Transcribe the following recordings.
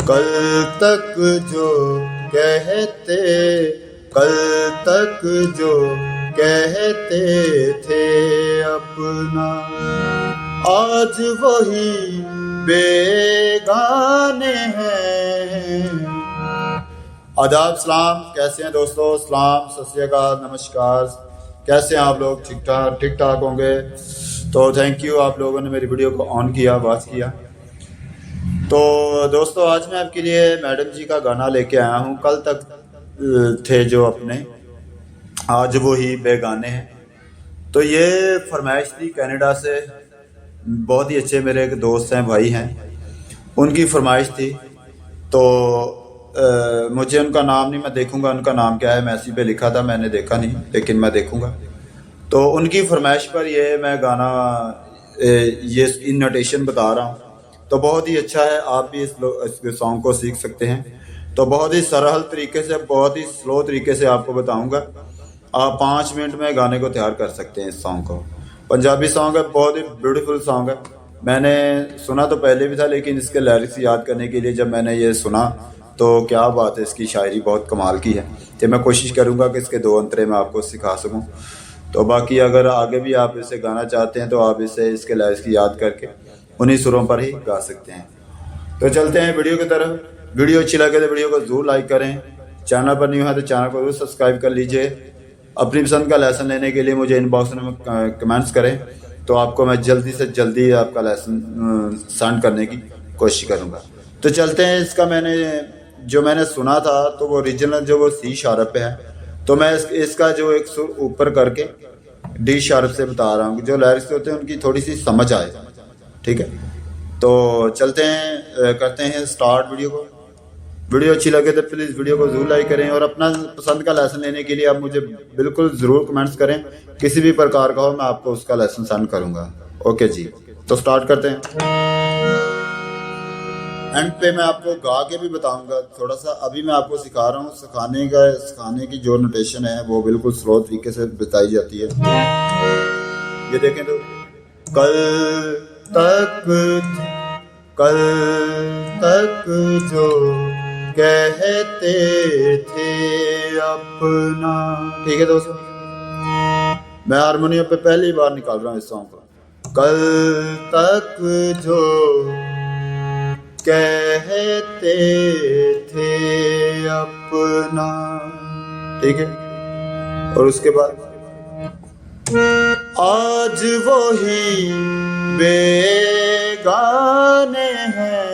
कल तक जो कहते, कल तक जो कहते थे अपना, आज वही बेगाने हैं। आदाब, सलाम, कैसे हैं दोस्तों? सलाम, सत श्री अकाल, नमस्कार। कैसे हैं आप लोग? ठीक ठाक होंगे। तो थैंक यू, आप लोगों ने मेरी वीडियो को ऑन किया, वॉच किया। तो दोस्तों, आज मैं आपके लिए मैडम जी का गाना लेके आया हूँ। कल तक थे जो अपने, आज वो ही बेगाने हैं। तो ये फरमाइश थी कनाडा से, बहुत ही अच्छे मेरे एक दोस्त हैं, भाई हैं, उनकी फरमाइश थी। तो मुझे उनका नाम नहीं, मैं देखूंगा उनका नाम क्या है। मैसेज पे लिखा था, मैंने देखा नहीं, लेकिन मैं देखूंगा। तो उनकी फरमाइश पर ये मैं गाना, ये इन नोटेशन बता रहा हूँ। तो बहुत ही अच्छा है, आप भी इस सॉन्ग को सीख सकते हैं। तो बहुत ही सरल तरीके से, बहुत ही स्लो तरीके से आपको बताऊंगा। आप 5 मिनट में गाने को तैयार कर सकते हैं। इस सॉन्ग को, पंजाबी सॉन्ग है, बहुत ही ब्यूटीफुल सॉन्ग है। मैंने सुना तो पहले भी था, लेकिन इसके लिरिक्स याद करने के लिए जब मैंने ये सुना तो क्या बात है, इसकी शायरी बहुत कमाल की है। तो मैं कोशिश करूँगा कि इसके 2 अंतरे मैं आपको सिखा सकूँ। तो बाकी अगर आगे भी आप इसे गाना चाहते हैं तो आप इसे, इसके लिरिक्स की याद करके उन्हीं सुरों पर ही गा सकते हैं। तो चलते हैं वीडियो की तरफ। वीडियो अच्छी लगे तो वीडियो को जरूर लाइक करें। चैनल पर न्यू है तो चैनल को जरूर सब्सक्राइब कर लीजिए। अपनी पसंद का लेसन लेने के लिए मुझे इनबॉक्स में कमेंट्स करें, तो आपको मैं जल्दी से जल्दी आपका लेसन सेंड करने की कोशिश करूँगा। तो चलते हैं। इसका मैंने सुना था तो वो ओरिजिनल जो वो सी शार्प पे है, तो मैं इसका जो एक सुर ऊपर करके डी शार्प से बता रहा हूँ, जो लिरिक्स होते हैं उनकी थोड़ी सी समझ आए। ठीक है, तो चलते हैं, करते हैं स्टार्ट वीडियो को। वीडियो अच्छी लगे तो प्लीज़ वीडियो को जरूर लाइक करें, और अपना पसंद का लेसन लेने के लिए आप मुझे बिल्कुल ज़रूर कमेंट्स करें। किसी भी प्रकार का हो, मैं आपको उसका लेसन सेंड करूँगा। ओके जी, तो स्टार्ट करते हैं। एंड पे मैं आपको गा के भी बताऊंगा थोड़ा सा। अभी मैं आपको सिखा रहा हूँ। सिखाने की जो नोटेशन है वो बिल्कुल स्लो तरीके से बताई जाती है। ये देखें तो, कल तक जो कहते थे अपना। ठीक है दोस्तों, मैं हारमोनियम पे पहली बार निकाल रहा हूँ इस सॉन्ग को। कल तक जो कहते थे अपना, ठीक है। और उसके बाद आज वही बेगाने हैं।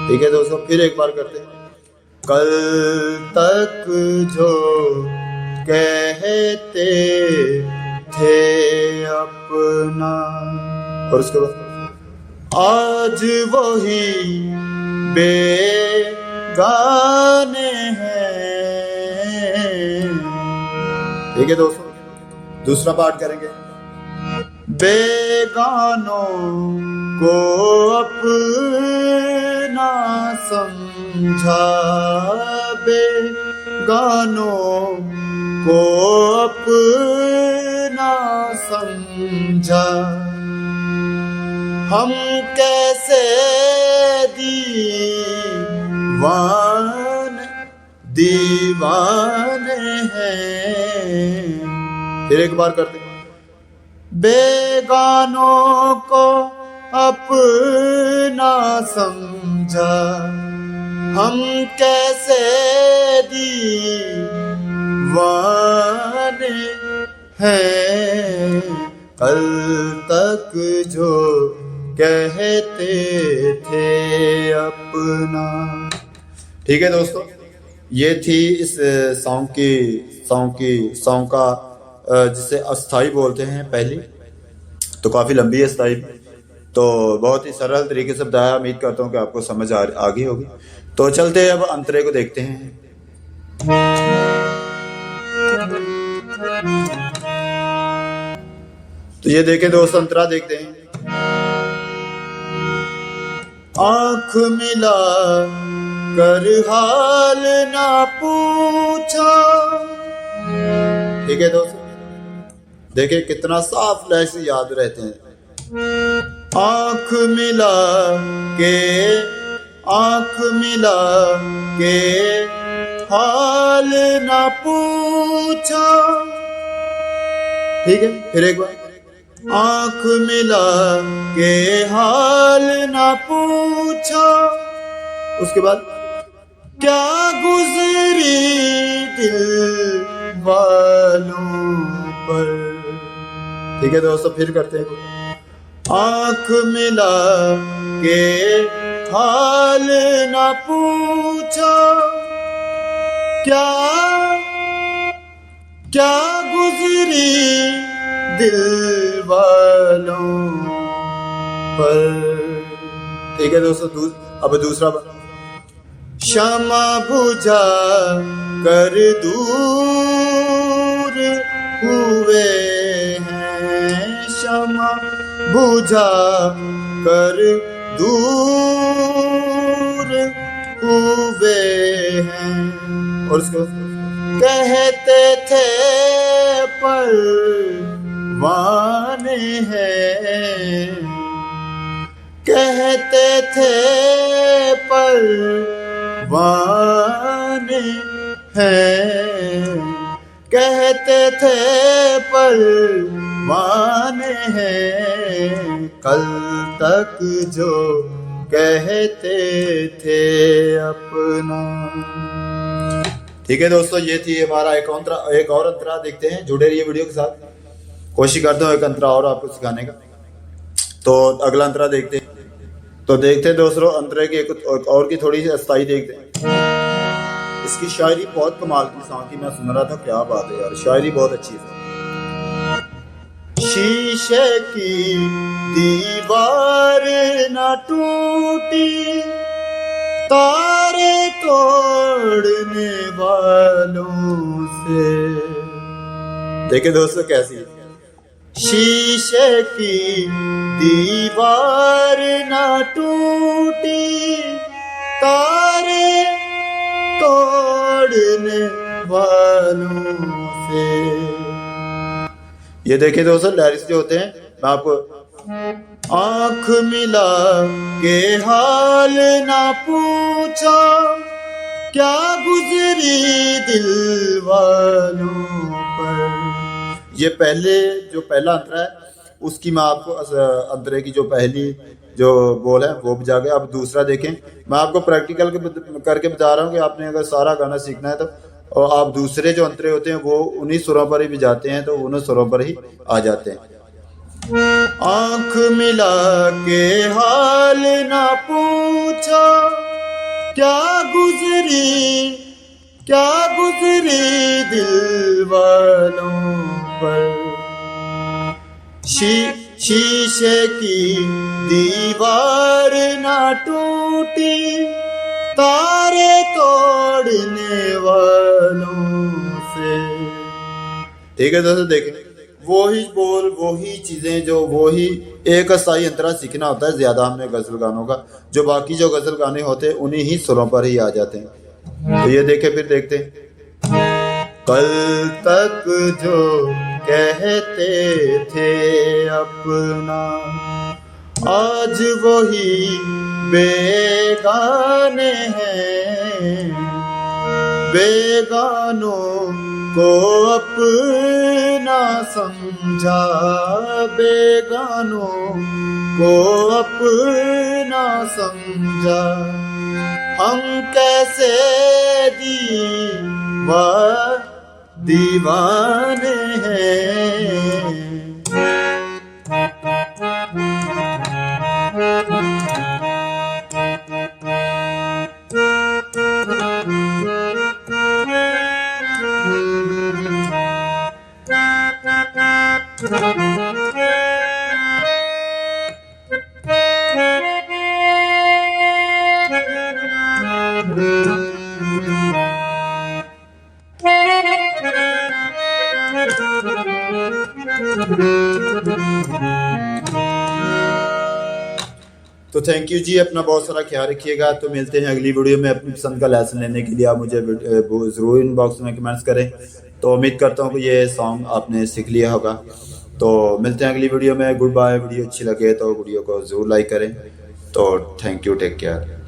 ठीक है दोस्तों, फिर एक बार करते हैं। कल तक जो कहते थे अपना, और उसके बाद आज वही बेगाने हैं। ठीक है दोस्तों, दूसरा पार्ट करेंगे। बेगानों को अपना समझा, बेगानों को अपना समझा, हम कैसे दीवाने हैं। फिर एक बार करते हैं। बेगानों को अपना समझा, हम कैसे दीवाने हैं। कल तक जो कहते थे अपना। ठीक है दोस्तों, ये थी इस सॉन्ग का जिसे अस्थाई बोलते हैं पहली। तो काफ़ी लंबी है अस्थाई, तो बहुत ही सरल तरीके से बताया। उम्मीद करता हूँ कि आपको समझ आ गई होगी। तो चलते हैं, अब अंतरे को देखते हैं। तो ये देखें दोस्त, अंतरा देखते हैं। आंख मिला कर हाल ना पूछा। ठीक है दोस्तों, देखिए कितना साफ लहर से याद रहते हैं। आंख मिला के, आंख मिला के हाल ना पूछा। ठीक है, फिर एक बार। आंख मिला के हाल ना पूछा, उसके बाद क्या गुजरी दिल वालों पर। ठीक है दोस्तों, फिर करते हैं। आंख मिला के हाल ना पूछा, क्या क्या गुजरी दिल वालों पर। ठीक है दोस्तों, अब दूसरा बार। क्षमा बुझा कर दूर हुए हैं, क्षमा बुझा कर दूर हुए हैं। और उसके बाद कहते थे परवाने हैं, कहते थे परवाने हैं, कहते थे परवाने हैं, कल तक जो कहते थे अपना। ठीक है दोस्तों, ये थी हमारा एक और अंतरा। देखते हैं, जुड़े रहिए वीडियो के साथ। कोशिश करता हूँ एक अंतरा और आपको सिखाने का। तो अगला अंतरा देखते हैं। तो देखते हैं दोस्तों, अंतरे की एक और की थोड़ी सी अस्थाई देखते हैं। इसकी शायरी बहुत कमाल की सांग की, मैं सुन रहा था, क्या बात है यार, शायरी बहुत अच्छी है। शीशे की दीवार ना टूटी, तारे तोड़ने वालों से। देखे दोस्तों कैसी है। शीशे की दीवार ना टूटी, तारे तोड़ने वालों से। ये देखिए दोस्तों, लिरिक्स जो होते हैं, मैं आपको। आंख मिला के हाल ना पूछा, क्या गुजरी दिल वालों पर। ये पहला अंतरा है, उसकी मैं आपको अंतरे की जो पहली जो बोल है वो बजा के। अब दूसरा देखें, मैं आपको प्रैक्टिकल करके बता रहा हूँ कि आपने अगर सारा गाना सीखना है तो, और आप दूसरे जो अंतरे होते हैं वो उन्हीं सुरों पर ही बजाते हैं, तो उन्हीं सुरों पर ही आ जाते हैं। आंख मिला के हाल ना पूछा, क्या गुजरी दिल वालों पर। शीशे की दीवार ना टूटी, तारे तोड़ने वालों से। ठीक है दोस्तों, देखें, वही बोल, वही चीजें, जो वही एक स्थायी अंतरा सीखना होता है ज्यादा हमने गजल गानों का। जो बाकी जो गजल गाने होते हैं उन्हीं ही सुरों पर ही आ जाते हैं। तो ये देखे, फिर देखते हैं। कल तक जो कहते थे अपना, आज वही बेगाने हैं, बेगानों को अपना समझा, बेगानों को अपना समझा। हम कैसे दीवाने हैं। थैंक यू जी, अपना बहुत सारा ख्याल रखिएगा। तो मिलते हैं अगली वीडियो में। अपनी पसंद का लेसन लेने के लिए आप मुझे ज़रूर इनबॉक्स में कमेंट्स करें। तो उम्मीद करता हूँ कि ये सॉन्ग आपने सीख लिया होगा। तो मिलते हैं अगली वीडियो में। Good bye. वीडियो अच्छी लगे तो वीडियो को ज़रूर लाइक करें। तो थैंक यू, टेक केयर।